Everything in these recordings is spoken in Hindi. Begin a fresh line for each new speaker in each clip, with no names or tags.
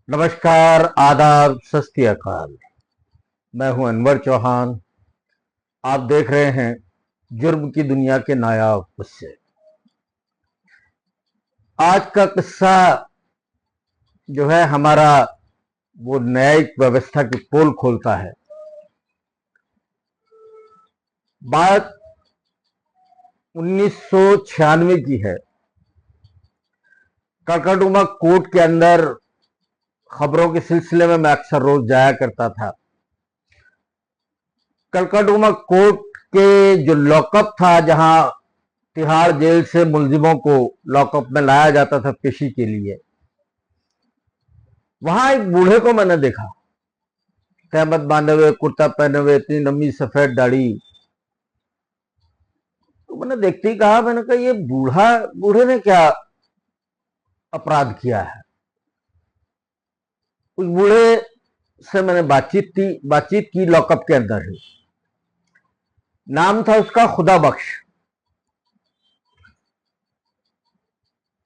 नमस्कार, आदाब, सत श्री अकाल। मैं हूं अनवर चौहान। आप देख रहे हैं जुर्म की दुनिया के नायाब किस्से। आज का किस्सा जो है हमारा वो न्यायिक व्यवस्था की पोल खोलता है। बात 1996 की है। कड़कड़डूमा कोर्ट के अंदर खबरों के सिलसिले में मैं अक्सर रोज जाया करता था। कड़कड़डूमा कोर्ट के जो लॉकअप था, जहां तिहाड़ जेल से मुलजिमों को लॉकअप में लाया जाता था पेशी के लिए, वहां एक बूढ़े को मैंने देखा, तहमत बांधे हुए, कुर्ता पहने हुए, इतनी लंबी सफेद दाढ़ी। तो मैंने देखते ही कहा, मैंने कहा ये बूढ़े ने क्या अपराध किया है। उस बूढ़े से मैंने बातचीत की लॉकअप के अंदर ही। नाम था उसका खुदा बख्श।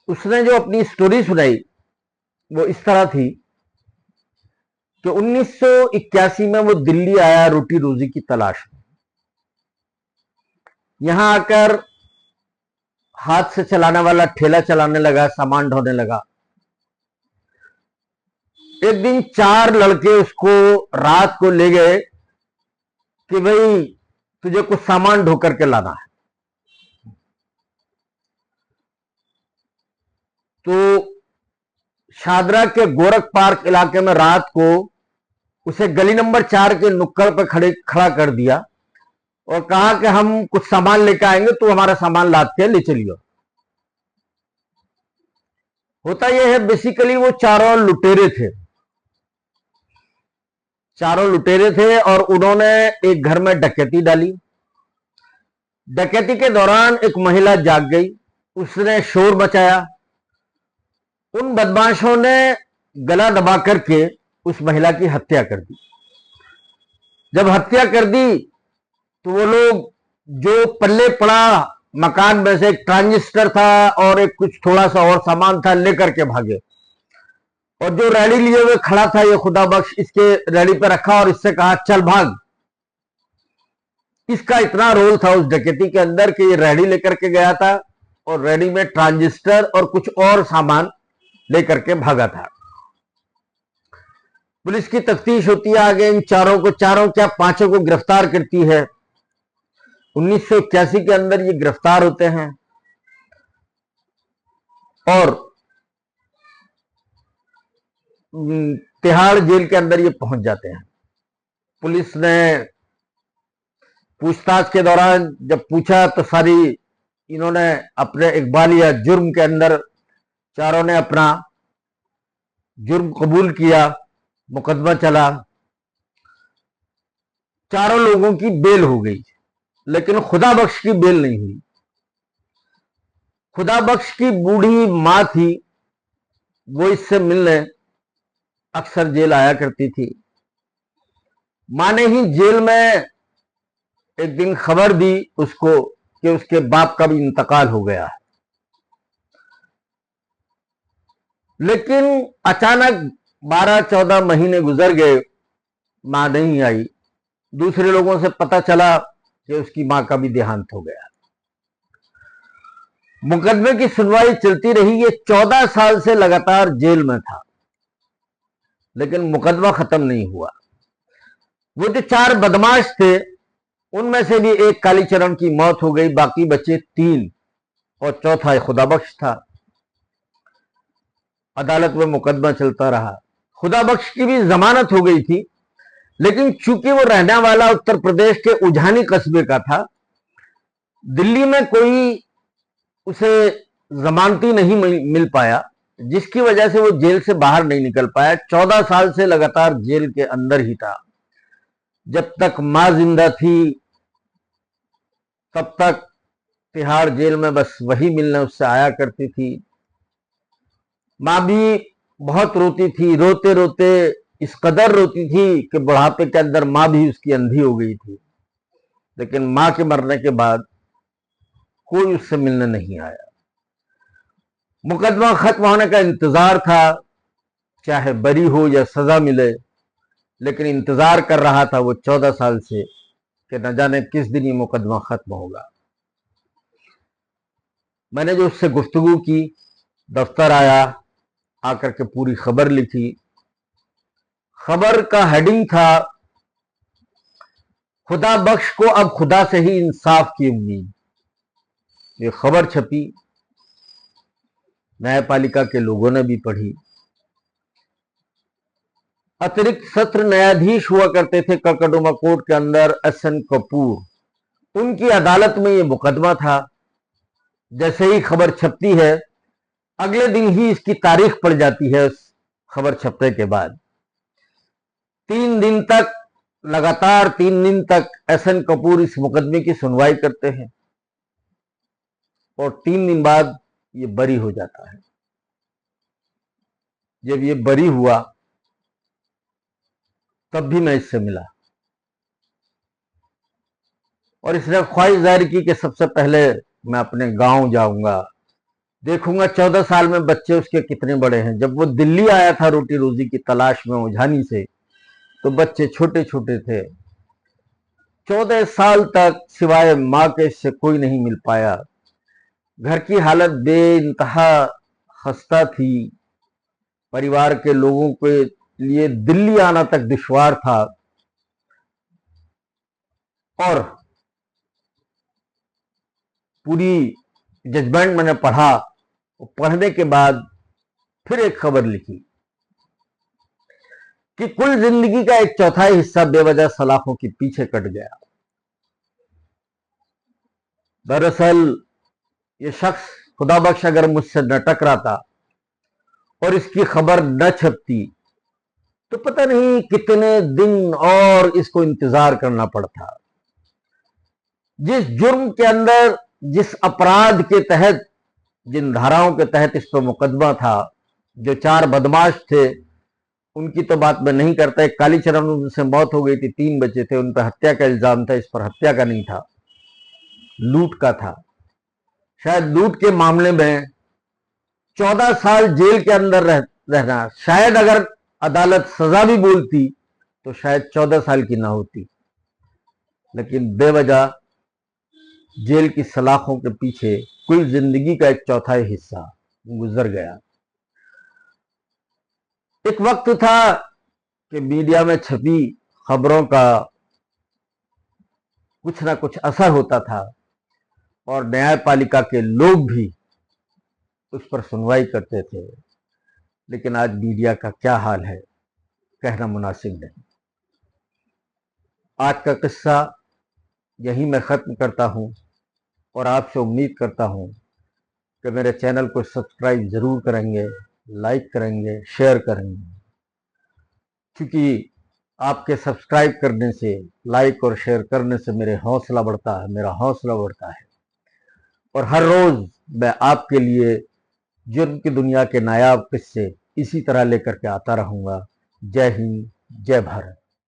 उसने जो अपनी स्टोरी सुनाई वो इस तरह थी कि 1981 में वो दिल्ली आया रोटी रोजी की तलाश में। यहां आकर हाथ से चलाने वाला ठेला चलाने लगा, सामान ढोने लगा। एक दिन 4 लड़के उसको रात को ले गए कि भाई तुझे कुछ सामान ढो करके लाना है। तो शादरा के गोरख पार्क इलाके में रात को उसे गली नंबर 4 के नुक्कड़ पर खड़ा कर दिया और कहा कि हम कुछ सामान लेकर आएंगे, तो हमारा सामान लाद के ले चलियो। होता यह है, बेसिकली वो चारों लुटेरे थे और उन्होंने एक घर में डकैती डाली। डकैती के दौरान एक महिला जाग गई, उसने शोर मचाया। उन बदमाशों ने गला दबा करके उस महिला की हत्या कर दी। जब हत्या कर दी तो वो लोग, जो पल्ले पड़ा मकान में से एक ट्रांजिस्टर था और एक कुछ थोड़ा सा और सामान था, लेकर के भागे। और जो रैली लिए हुए खड़ा था ये खुदा बख्श, इसके रैली पे रखा और इससे कहा चल भाग। इसका इतना रोल था उस डकैती के अंदर कि ये रैली लेकर के गया था और रैली में ट्रांजिस्टर और कुछ और सामान लेकर के भागा था। पुलिस की तफ्तीश होती है आगे। इन चारों क्या 5 को गिरफ्तार करती है। 1981 के अंदर ये गिरफ्तार होते हैं और तिहाड़ जेल के अंदर ये पहुंच जाते हैं। पुलिस ने पूछताछ के दौरान जब पूछा तो सारी इन्होंने अपने इकबाल या जुर्म के अंदर चारों ने अपना जुर्म कबूल किया। मुकदमा चला। चारों लोगों की बेल हो गई, लेकिन खुदा बख्श की बेल नहीं हुई। खुदा बख्श की बूढ़ी मां थी, वो इससे मिलने अक्सर जेल आया करती थी। मां ने ही जेल में एक दिन खबर दी उसको कि उसके बाप का भी इंतकाल हो गया है। लेकिन अचानक 12-14 महीने गुजर गए, मां नहीं आई। दूसरे लोगों से पता चला कि उसकी मां का भी देहांत हो गया। मुकदमे की सुनवाई चलती रही। ये 14 साल से लगातार जेल में था, लेकिन मुकदमा खत्म नहीं हुआ। वो जो 4 बदमाश थे, उनमें से भी एक कालीचरण की मौत हो गई, बाकी बचे 3 और चौथा खुदा बख्श था। अदालत में मुकदमा चलता रहा। खुदा बख्श की भी जमानत हो गई थी, लेकिन चूंकि वो रहने वाला उत्तर प्रदेश के उझानी कस्बे का था, दिल्ली में कोई उसे जमानती नहीं मिल पाया, जिसकी वजह से वो जेल से बाहर नहीं निकल पाया। 14 साल से लगातार जेल के अंदर ही था। जब तक मां जिंदा थी तब तक तिहाड़ जेल में बस वही मिलने उससे आया करती थी। मां भी बहुत रोती थी, रोते रोते इस कदर रोती थी कि बुढ़ापे के अंदर मां भी उसकी अंधी हो गई थी। लेकिन मां के मरने के बाद कोई उससे मिलने नहीं आया। मुकदमा खत्म होने का इंतजार था। चाहे बरी हो या सजा मिले, लेकिन इंतजार कर रहा था वो 14 साल से कि न जाने किस दिन ये मुकदमा खत्म होगा। मैंने जो उससे गुफ्तगू की, दफ्तर आया, आकर के पूरी खबर लिखी। खबर का हेडिंग था, खुदा बख्श को अब खुदा से ही इंसाफ की उम्मीद। ये खबर छपी, न्यायपालिका के लोगों ने भी पढ़ी। अतिरिक्त सत्र न्यायाधीश हुआ करते थे कड़कड़डुमा कोर्ट के अंदर, एसएन कपूर, उनकी अदालत में ये मुकदमा था। जैसे ही खबर छपती है, अगले दिन ही इसकी तारीख पड़ जाती है। उस खबर छपने के बाद 3 दिन तक, लगातार 3 दिन तक एसएन कपूर इस मुकदमे की सुनवाई करते हैं और 3 दिन बाद ये बरी हो जाता है। जब ये बरी हुआ तब भी मैं इससे मिला और इसने ख्वाहिश जाहिर की कि सबसे पहले मैं अपने गांव जाऊंगा, देखूंगा 14 साल में बच्चे उसके कितने बड़े हैं। जब वो दिल्ली आया था रोटी रोजी की तलाश में उझानी से, तो बच्चे छोटे छोटे थे। 14 साल तक सिवाय मां के इससे कोई नहीं मिल पाया। घर की हालत बेइंतहा खस्ता थी। परिवार के लोगों के लिए दिल्ली आना तक दुश्वार था। और पूरी जजमेंट मैंने पढ़ा, पढ़ने के बाद फिर एक खबर लिखी कि कुल जिंदगी का 1/4 हिस्सा बेवजह सलाखों के पीछे कट गया। दरअसल ये शख्स खुदा बख्श अगर मुझसे न टकराता और इसकी खबर न छपती तो पता नहीं कितने दिन और इसको इंतजार करना पड़ता। जिस जुर्म के अंदर, जिस अपराध के तहत, जिन धाराओं के तहत इस पर मुकदमा था, जो 4 बदमाश थे, उनकी तो बात मैं नहीं करता। एक कालीचरण, उनसे मौत हो गई थी, 3 बच्चे थे, उन पर हत्या का इल्जाम था। इस पर हत्या का नहीं था, लूट का था। शायद लूट के मामले में 14 साल जेल के अंदर रहना, शायद अगर अदालत सजा भी बोलती तो शायद 14 साल की ना होती, लेकिन बेवजह जेल की सलाखों के पीछे कुल जिंदगी का 1/4 हिस्सा गुजर गया। एक वक्त था कि मीडिया में छपी खबरों का कुछ ना कुछ असर होता था और न्यायपालिका के लोग भी उस पर सुनवाई करते थे। लेकिन आज मीडिया का क्या हाल है, कहना मुनासिब नहीं। आज का किस्सा यहीं मैं खत्म करता हूं और आपसे उम्मीद करता हूं कि मेरे चैनल को सब्सक्राइब जरूर करेंगे, लाइक करेंगे, शेयर करेंगे, क्योंकि आपके सब्सक्राइब करने से, लाइक और शेयर करने से मेरा हौसला बढ़ता है और हर रोज मैं आपके लिए जुर्म की दुनिया के नायाब किस्से इसी तरह लेकर के आता रहूंगा। जय हिंद, जय भारत।